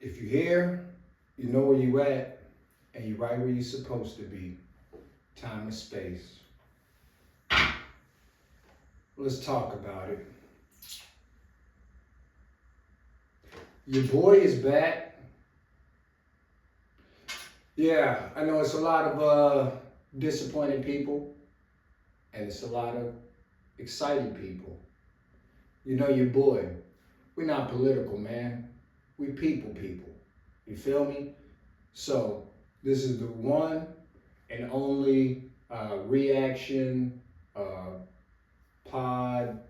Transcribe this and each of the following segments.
If you're here, you know where you at, and you're right where you're supposed to be. Time and space. Let's talk about it. Your boy is back. Yeah, I know it's a lot of disappointed people, and it's a lot of excited people. You know your boy. We're not political, man. We people. You feel me? So this is the one and only reaction, pod,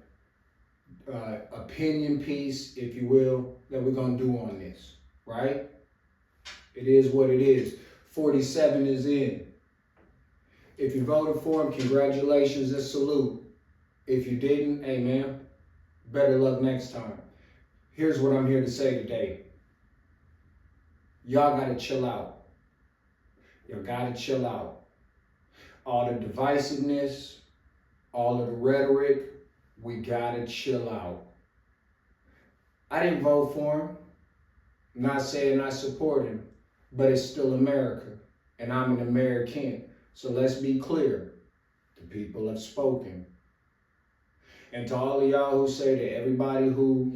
opinion piece, if you will, that we're gonna do on this, right? It is what it is. 47 is in. If you voted for him, congratulations and salute. If you didn't, hey man, better luck next time. Here's what I'm here to say today. Y'all gotta chill out. Y'all gotta chill out. All the divisiveness, all of the rhetoric, we gotta chill out. I didn't vote for him. I'm not saying I support him, but it's still America, and I'm an American. So let's be clear. The people have spoken. And to all of y'all who say that everybody who,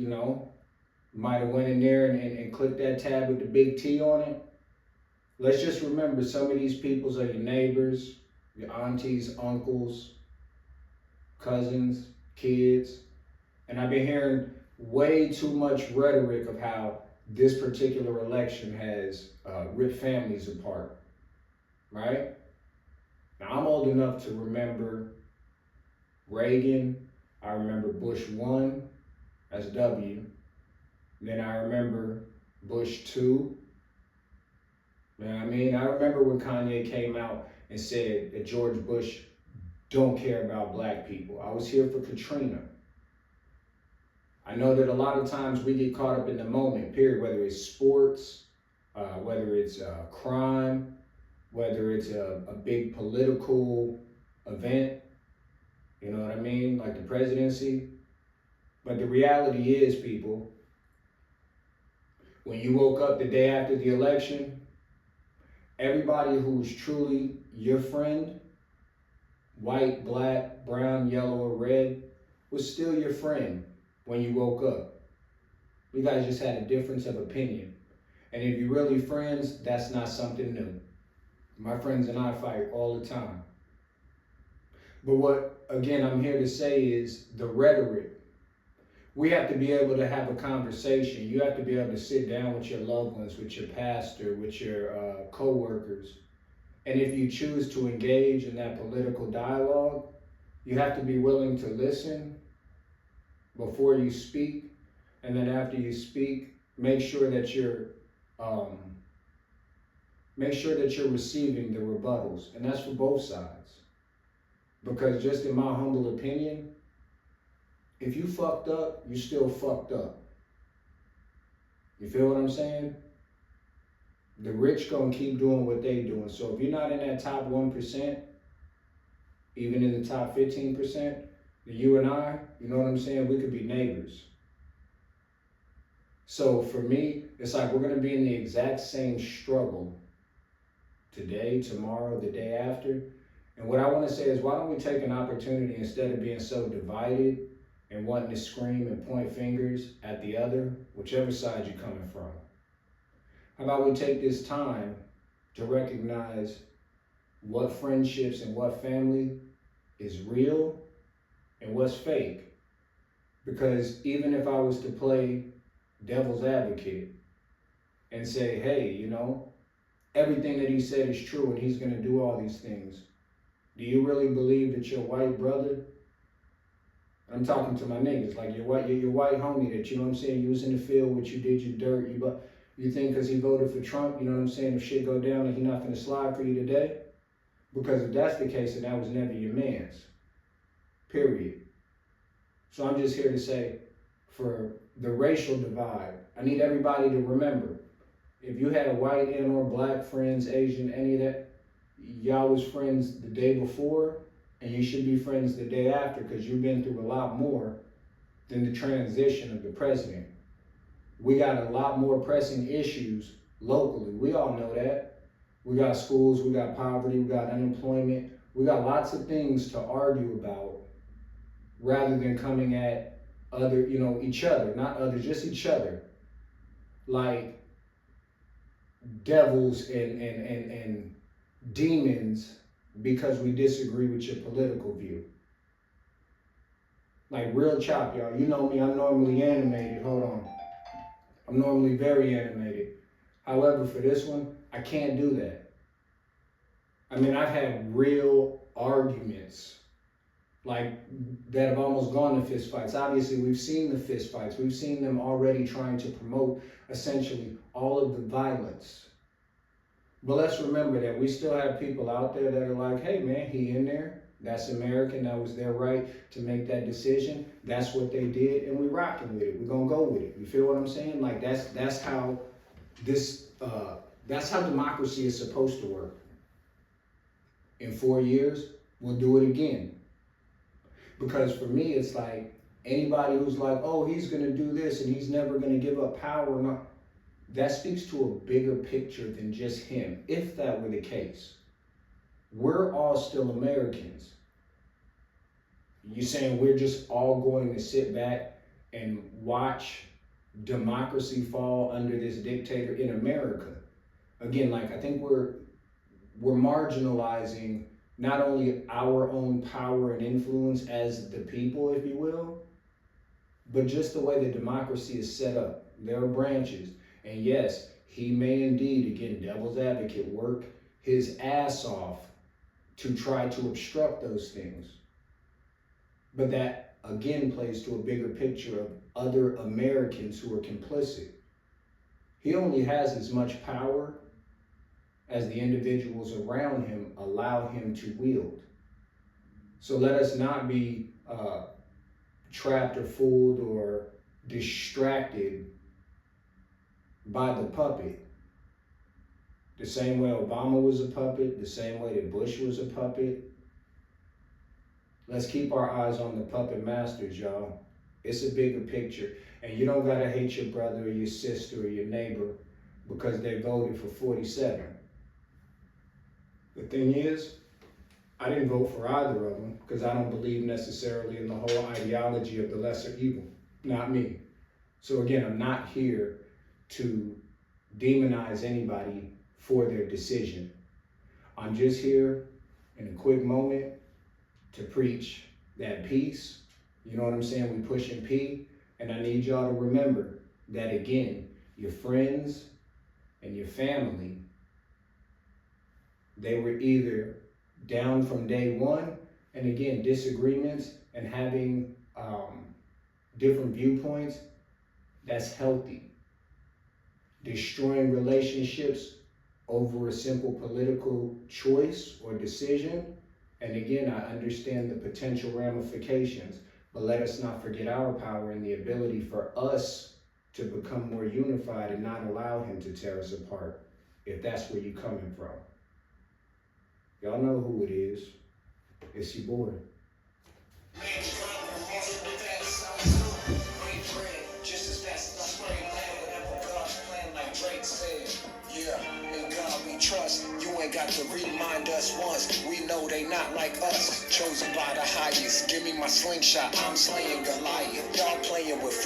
might have went in there and clicked that tab with the big T on it, let's just remember some of these peoples are your neighbors, your aunties, uncles, cousins, kids. And I've been hearing way too much rhetoric of how this particular election has ripped families apart, right? Now, I'm old enough to remember Reagan. I remember Bush 1 as W. Then I remember Bush 2. You know what I mean? I remember when Kanye came out and said that George Bush don't care about black people. I was here for Katrina. I know that a lot of times we get caught up in the moment, period, whether it's sports, whether it's crime, whether it's a big political event, you know what I mean, like the presidency. But the reality is, people, when you woke up the day after the election, everybody who was truly your friend, white, black, brown, yellow, or red, was still your friend when you woke up. You guys just had a difference of opinion. And if you're really friends, that's not something new. My friends and I fight all the time. But what, again, I'm here to say is the rhetoric. We have to be able to have a conversation. You have to be able to sit down with your loved ones, with your pastor, with your co-workers. And if you choose to engage in that political dialogue, you have to be willing to listen before you speak. And then after you speak, make sure that you're receiving the rebuttals. And that's for both sides. Because just in my humble opinion, if you fucked up, you still fucked up. You feel what I'm saying? The rich gonna keep doing what they doing. So if you're not in that top 1%, even in the top 15%, then you and I, you know what I'm saying, we could be neighbors. So for me, it's like we're gonna be in the exact same struggle today, tomorrow, the day after. And what I wanna say is, why don't we take an opportunity, instead of being so divided and wanting to scream and point fingers at the other, whichever side you're coming from. How about we take this time to recognize what friendships and what family is real and what's fake? Because even if I was to play devil's advocate and say, hey, everything that he said is true and he's gonna do all these things, do you really believe that your white brother, I'm talking to my niggas, like your white homie that, you know what I'm saying, you was in the field with, you did your dirt, you think because he voted for Trump, you know what I'm saying, if shit go down and he not gonna slide for you today? Because if that's the case, then that was never your man's, period. So I'm just here to say, for the racial divide, I need everybody to remember, if you had white and or black friends, Asian, any of that, y'all was friends the day before, and you should be friends the day after, because you've been through a lot more than the transition of the president. We got a lot more pressing issues locally. We all know that. We got schools, we got poverty, we got unemployment. We got lots of things to argue about rather than coming at other, each other, not others, just each other. Like devils and demons because we disagree with your political view. Like real chop, y'all. You know me, I'm normally animated. Hold on. I'm normally very animated. However, for this one, I can't do that. I mean, I've had real arguments like that have almost gone to fist fights. Obviously, we've seen the fist fights. We've seen them already trying to promote essentially all of the violence. But let's remember that we still have people out there that are like, hey man, he in there. That's American. That was their right to make that decision. That's what they did, and we rocking with it. We're gonna go with it. You feel what I'm saying? Like that's how that's how democracy is supposed to work. In 4 years, we'll do it again. Because for me, it's like anybody who's like, oh, he's gonna do this and he's never gonna give up power. No, that speaks to a bigger picture than just him. If that were the case, we're all still Americans. You saying we're just all going to sit back and watch democracy fall under this dictator in America? Again, like I think we're marginalizing not only our own power and influence as the people, if you will, but just the way that democracy is set up. There are branches. And yes, he may indeed, again, devil's advocate, work his ass off to try to obstruct those things. But that, again, plays to a bigger picture of other Americans who are complicit. He only has as much power as the individuals around him allow him to wield. So let us not be trapped or fooled or distracted by the puppet. The same way Obama was a puppet, the same way that Bush was a puppet. Let's keep our eyes on the puppet masters, y'all. It's a bigger picture. And you don't gotta hate your brother or your sister or your neighbor because they voted for 47. The thing is, I didn't vote for either of them because I don't believe necessarily in the whole ideology of the lesser evil. Not me. So again, I'm not here to demonize anybody for their decision. I'm just here in a quick moment to preach that peace. You know what I'm saying? We pushing P, and I need y'all to remember that again, your friends and your family, they were either down from day one, and again, disagreements and having different viewpoints, that's healthy. Destroying relationships over a simple political choice or decision, and again, I understand the potential ramifications, but let us not forget our power and the ability for us to become more unified and not allow him to tear us apart, if that's where you're coming from. Y'all know who it is. It's your boy. Trust, you ain't got to remind us once. We know they not like us. Chosen by the highest. Give me my slingshot, I'm slaying Goliath. Y'all playing with